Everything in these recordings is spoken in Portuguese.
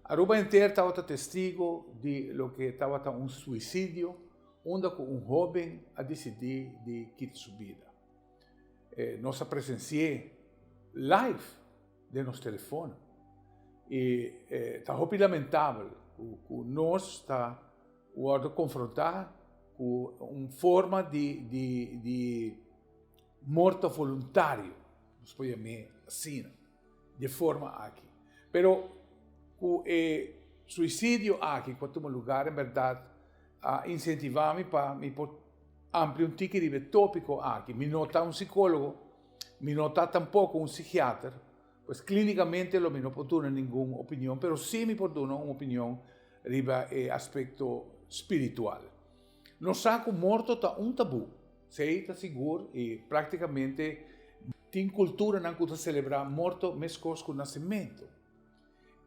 Aruba inteira estava testigo de lo que estava um suicídio, onde um jovem a decidir de quitar sua vida. Nós presenciei live de nosso telefone e está muito lamentável que nós está confrontar com uma forma de morte voluntária, nós podemos dizer assim, de forma aqui. Pero o suicídio aqui, quanto um lugar, em verdade, incentivar-me para me ampliar um tique de tópico aqui. Me nota um psicólogo, me nota tampouco um psiquiatra, pois clinicamente não me não pode dar nenhuma opinião, mas sim me pode dar uma opinião riba aspecto espiritual. Nós sabemos que o morto está um tabu, sei, está seguro e praticamente tem cultura não que celebrar morto mesmo com o nascimento.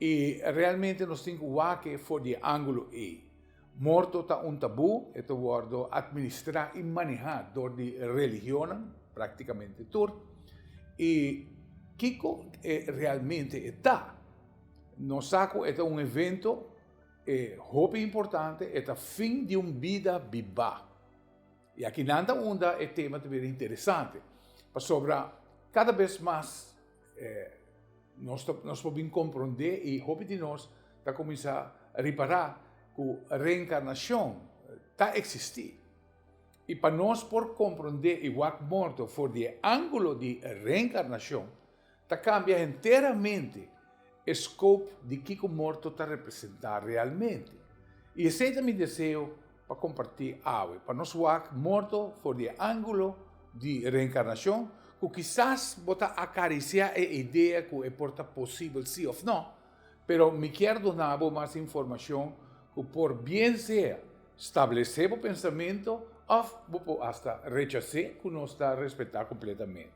E realmente nós temos que for de ângulo e morto está um tabu, este word administrar e manejar door de religião, praticamente tudo. E Kiko realmente está. Nós sabemos que é um evento muito importante, é o fim de uma vida viva. E aqui nada onda é tema também interessante, para sobre cada vez mais nós podemos compreender e hope de nós está começar a reparar que a reencarnação está existir. E para nós por compreender igual morto for de ângulo de reencarnação, está cambia inteiramente o scope de que o morto está representar realmente. E esse é o meu desejo para compartilhar algo. Para nós morto for de ângulo de reencarnação, que quizás botar acariciar a ideia que é porta possível sim ou não, pero me quero dar mais informação que por bem ser estabelecer o pensamento ou hasta rechazar que nós está a respeitar completamente.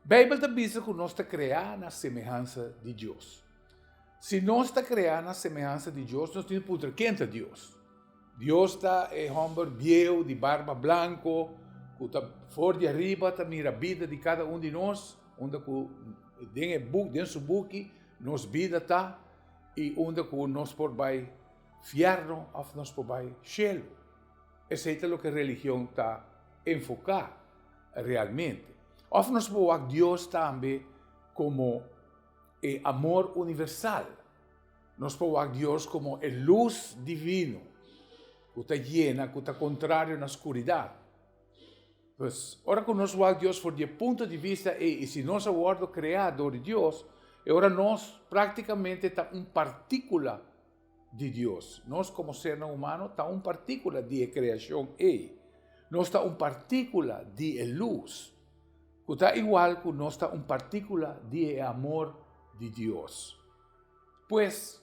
A Bíblia está dizendo que nós está criado na semelhança de Deus. Se nós está criado na semelhança de Deus, nós temos que quem é Deus. Deus está homem viejo, de barba branco, que está fora de arriba, está mira a vida de cada um de nós, onde dentro do seu buque, nossa vida está, e onde nós podemos fiar-nos, ou nós podemos chelo. Esse é o que a religião está enfocada realmente. Ou nós podemos Deus também como amor universal. Nós podemos Deus como a luz divina, que está llena, que está contrário na escuridão. Pues, ora que nós vamos Deus por de ponto de vista e se nós aguardo criado de Deus, agora nós praticamente está partícula de Deus. Nós como ser humano está partícula de criação e nós está partícula de luz, que está igual que nós está partícula de amor de Deus. Pues,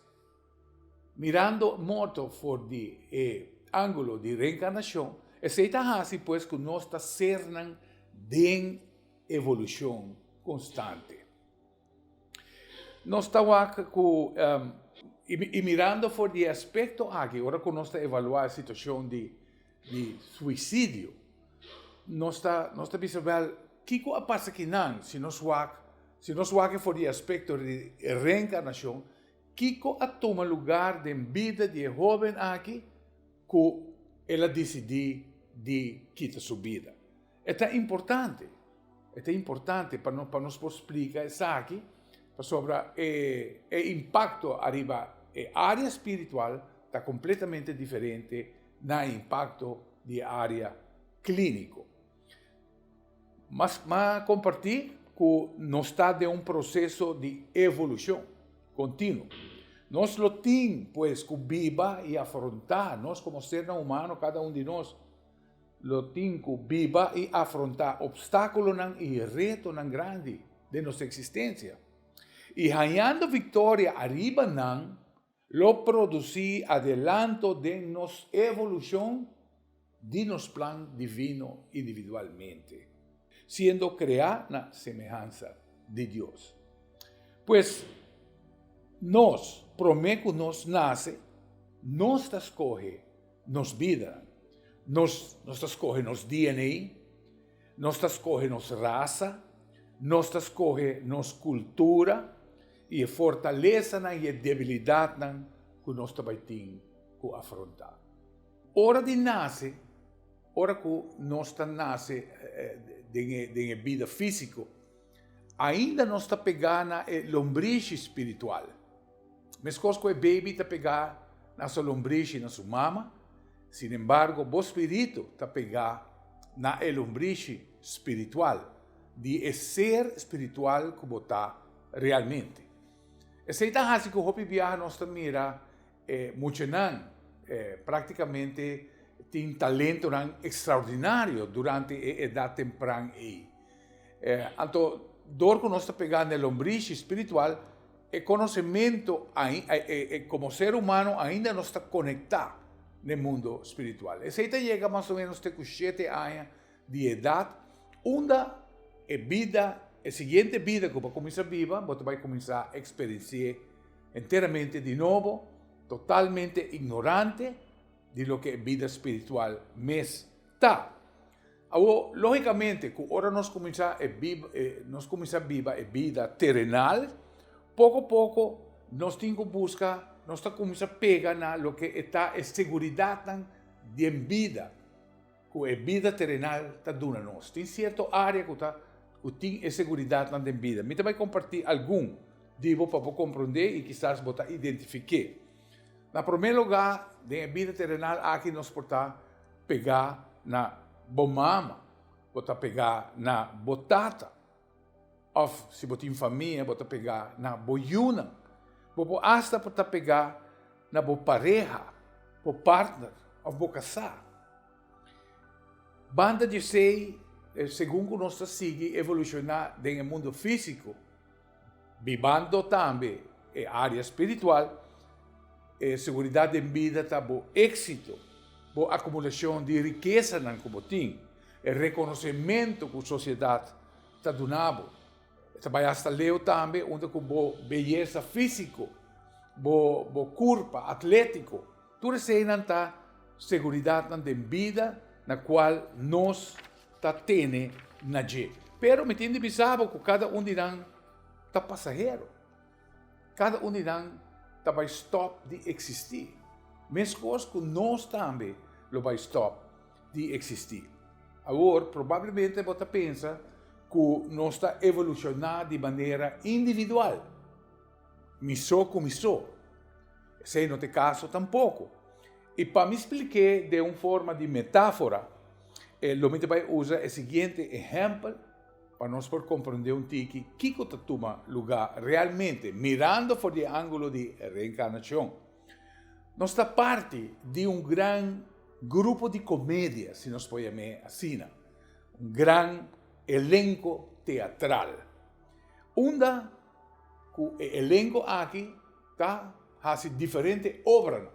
mirando morto por de ângulo de reencarnação, aceita assim, pois, que nós está cernan de evolução constante. Nós estamos com e mirando por de aspecto aqui, agora que nós está evaluando a situação de suicídio, nós está observando o que passa aqui não, se nós vamos por de aspecto de reencarnação, o que toma lugar de vida de jovem aqui que ela decidiu de quitar sua vida. É importante para nós explicar isso aqui, sobre o impacto arriba, a área espiritual está completamente diferente do impacto de área clínico. Mas compartilhar que nós está de um processo de evolução contínuo. Nós lo temos, pues, que viva e afrontar, nós como ser humano, cada um de nós, lo temos que viva e afrontar obstáculos e retos grandes de nossa existência. E ganhando vitória arriba, lo produzir adelanto de nossa evolução de nosso plano divino individualmente, sendo criado na semelhança de Deus. Pues, nós, prometo que nós nasce, nós escolhe nos vida, nós escolhe nos DNA, nós escolhe nos raça, nós escolhe nos cultura e a fortaleza e a debilidade que nós também temos que afrontar. Hora de nascer, hora que nós nasce de vida física, ainda nós está pegando a lombriz espiritual. Mas coisa que o baby está pegando na sua lombriz e na sua mama, sin embargo, o espírito está pegando na lombriz espiritual, de ser espiritual que está realmente. Essa é a razão que o Hopi Viaja nós mira muito praticamente tem talento extraordinário durante a idade temprana. Então, dor que nós está pegando na lombriz espiritual, é conhecimento, como ser humano, ainda não está conectado no mundo espiritual. Essa chega mais ou menos com 7 anos de idade, onde a vida, a seguinte vida que vai começar a viver, você vai começar a experienciar inteiramente de novo, totalmente ignorante de lo que é vida espiritual está. Logicamente, que agora nós começamos a viver a vida terrenal, pouco a pouco nós temos que buscar, nós começamos a pegar na lo que está a segurança de vida, que a vida terrenal está dando a nós. Tem certa área que tem a segurança de vida. Eu também compartilhar algum digo para compreender e quizás botar identificar. Na primeiro lugar, na vida terrenal, aqui nós podemos pegar na bomama, podemos pegar na botata, ou se você tem família, podemos pegar na boiuna, hasta podemos pegar na boa pareja, boa partner, ou boa casar. Banda de sei, segundo nós seguimos evolucionar no mundo físico, vivendo também a área espiritual, segurança de vida está bom êxito, boa acumulação de riqueza na comotim, reconhecimento que a sociedade está dando. Vai hasta leu também, onde com boa beleza física, boa corpo atlético, tudo isso aí está segurança de vida na qual nós está tendo na gente. Pero me tem de pensar que cada um de nós está passageiro, cada um de nós vai stop de existir. Mas coisas que nós também vai stop de existir. Agora, provavelmente você pensa que nós está evolucionando de maneira individual. Missou com missou. Se não tem caso, tampouco. E para me explicar de uma forma de metáfora, eu vai usar o seguinte exemplo para nós poder compreender um tique que toma lugar realmente, mirando por o ângulo de reencarnação. Nós está parte de um grande grupo de comédia, se nós podemos assim, um grande elenco teatral. Onde o elenco aqui está fazendo diferentes obras.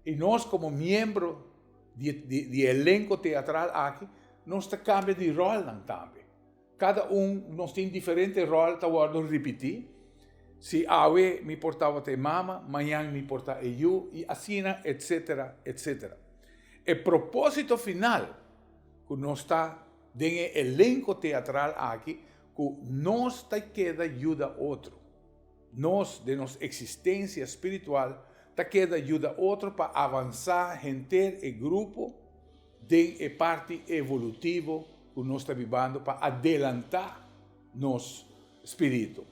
E nós, como membros de elenco teatral aqui, nós cambiamos de rol também. Cada nós tem diferentes roles, está guardando repetir. Se hoje me portava a mama, amanhã me porta eu, e assim, etc, etc. O propósito final, que nós está no elenco teatral aqui, que nós está queda ajuda outro. Nós, de nossa existência espiritual, está queda ajuda outro para avançar, ter o grupo de parte evolutivo que nós está vivendo para adelantar nosso espírito.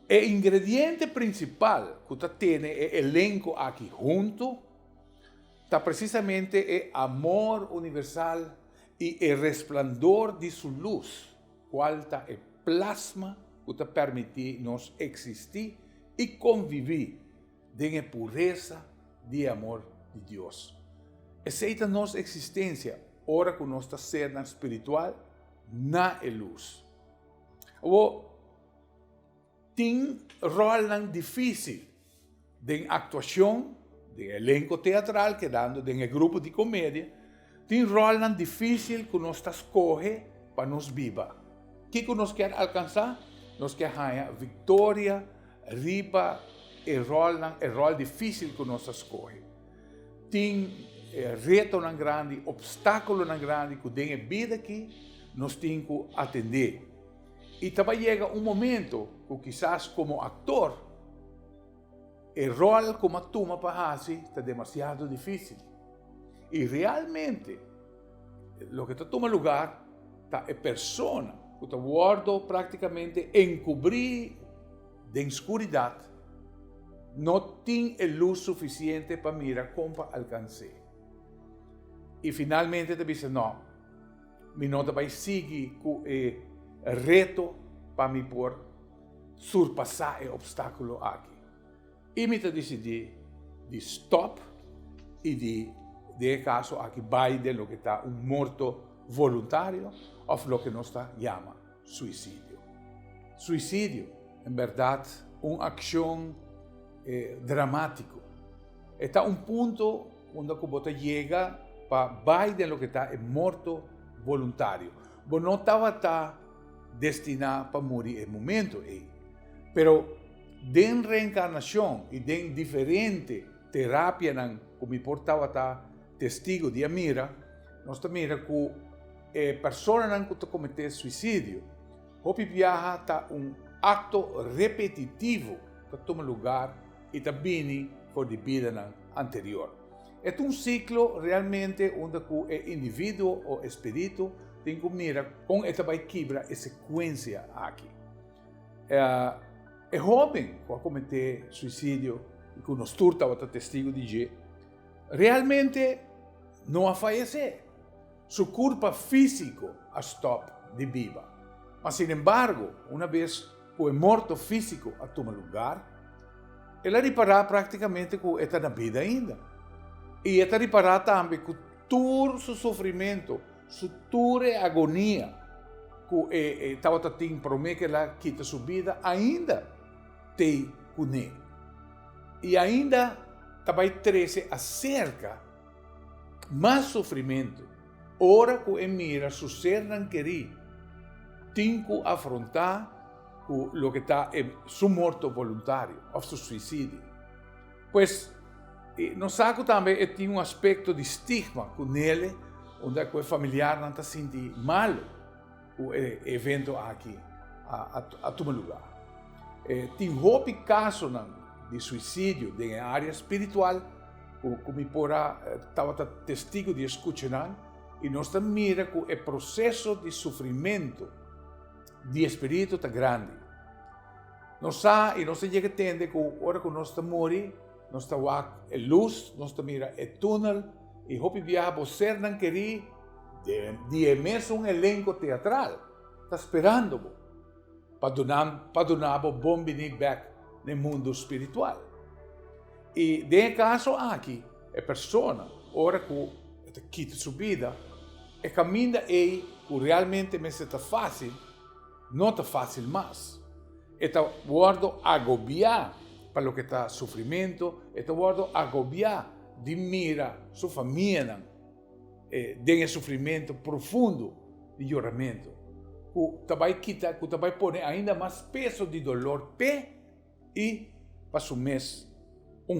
O ingrediente principal que está tendo o elenco aqui junto está precisamente o amor universal e o resplandor de sua luz, qual está o plasma que está permitir nos existir e conviver em pureza de amor de Deus. Aceita nossa existência, ora que nós está sendo espiritual, na luz. Tem rol difícil de atuação, de elenco teatral, que dando de grupo de comédia, tem rol difícil que nós está escolhe para nos viver. O que nós quer alcançar? Nós quer ganhar vitória, riba, o rol difícil que nós escolhe. Tem reto grande, obstáculo grande que tem a vida aqui, nós temos que atender. Y también llega un momento que quizás como actor, el rol como actúa para así está demasiado difícil. Y realmente, lo que está toma lugar, es persona que está guardo prácticamente encubrir de oscuridad, no tiene luz suficiente para mirar cómo alcanzar. Y finalmente te dice, no, mi nota va a seguir con el reto para mí por surpasar el obstáculo aquí. Y me te decidí de stop y de caso aquí va de lo que está un muerto voluntario o lo que nos llama suicidio. Suicidio, en verdad, una acción dramático. Está un punto cuando te llega para de lo que está el muerto voluntario. Vos no estaba destinado para morir en el momento. Pero de reencarnación y de diferente terapia, como importaba testigo de mira, nos mira que persona que comete suicidio, hopi viaja está un acto repetitivo que toma lugar y también por la vida anterior. Es un ciclo realmente donde el individuo o espíritu tiene que mirar con esta quebra y secuencia aquí. El joven que comete suicidio y que nos turta otro testigo de realmente no va a fallecer. Su culpa físico a stop de viva. Mas, sin embargo, una vez que el muerto físico a toma lugar, él reparar prácticamente que está na vida ainda. E está reparar também que todo su sofrimento, su toda agonia que estava tendo para mim que ela quita sua vida, ainda tem com ele. E ainda também traz acerca mais sofrimento. Ora que ele mira su ser não querer, tem que afrontar o que está em su morto voluntário, ou su suicídio. Pois, no saco também tem um aspecto de estigma com ele, onde o familiar não está sentindo mal o evento aqui a tomar lugar. Tem outro caso de suicídio na área espiritual, como estava testigo de escutar, e nós mira que o processo de sofrimento de espírito está grande. Nós chega a entender que a hora que nós morremos, nós estamos a luz, nós mira o túnel, e hopi viaja você não querer de mesmo elenco teatral, está esperando para donar bom venir back no mundo espiritual. E de caso aqui, a pessoa, hora que quita sua vida, e caminha aí que realmente me está fácil, não está fácil mais. Está guardo agobiar para o que está sofrimento, está guardo agobiar de mira sua família de sofrimento profundo de choramento. Que também põe ainda mais peso de dolor e para su mês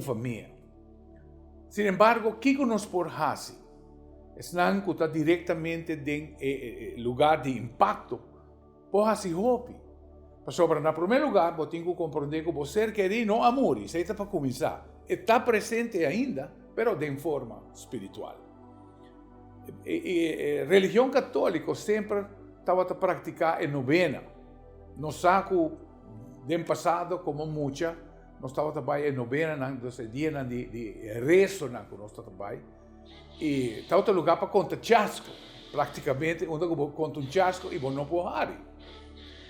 família. Sin embargo, o que nos por fazer? Estão que está diretamente em lugar de impacto, por fazer hopi. Para no primeiro lugar, você tem que compreender que você quer não amor, isso está para começar. Está presente ainda, mas de forma espiritual. A religião católica sempre estava a praticar a novena. No saco do passado, como muita, nós estávamos também a novena, dia de rezo, nós também. E está outro lugar para contar chasco, praticamente, onde você conta chasco e você não pode.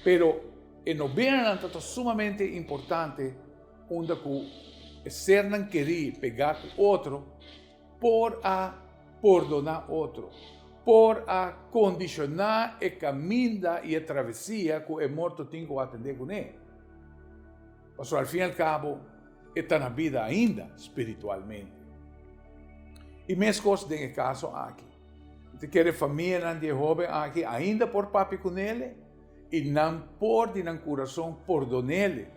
Pero a novena é sumamente importante, onde o ser não querer pegar outro por a perdonar outro, por a condicionar a caminhada e a travessia que o morto tem que atender com ele. Mas, ao fim e ao cabo, está na vida ainda espiritualmente. E mesma coisa tem caso aqui. Você quer família de jovem aqui, ainda por papi com ele, e não por de não coração perdonar ele,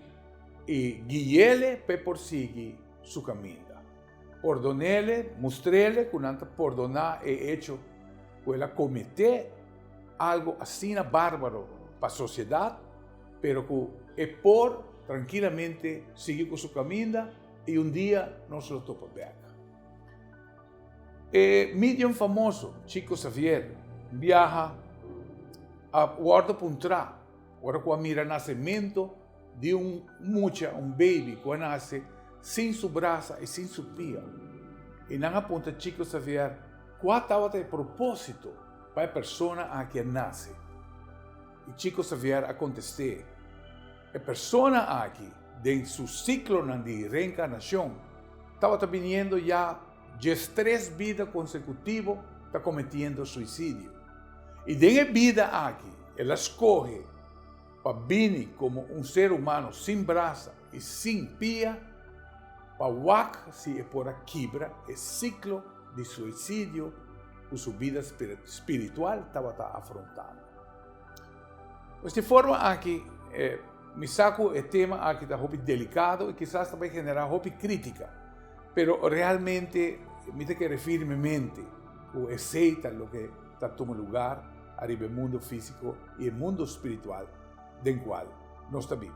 e guiá-lo para prosseguir seu caminho. Perdonar-lhe, mostrar-lhe que não perdonar é hecho que ela cometer algo assim bárbaro para a sociedade, pero que é por tranquilamente seguir com sua caminho e dia nós lo topa bem. Medium famoso, Chico Xavier, viaja a Guarda Puntrá, agora quando mira o nascimento de um baby, quando nasce sem sua braça e sem sua pia. E não aponta Chico Xavier qual estava de propósito para a pessoa a que nasce. E Chico Xavier contestou, a pessoa aqui, em seu ciclo de reencarnação, estava vindo já de 3 vidas consecutivas, está cometendo suicídio. E dentro vida aqui, ela escolhe para vir como um ser humano sem braça e sem pia, para se é por a quebra, o ciclo de suicídio que sua vida espiritual estava afrontando. Desta forma aqui, me saco o tema aqui está muito delicado e quizás também generar muito crítica, pero realmente me tem que firmemente o aceita o que está tomando lugar a nível mundo físico e mundo espiritual, do qual nós estamos.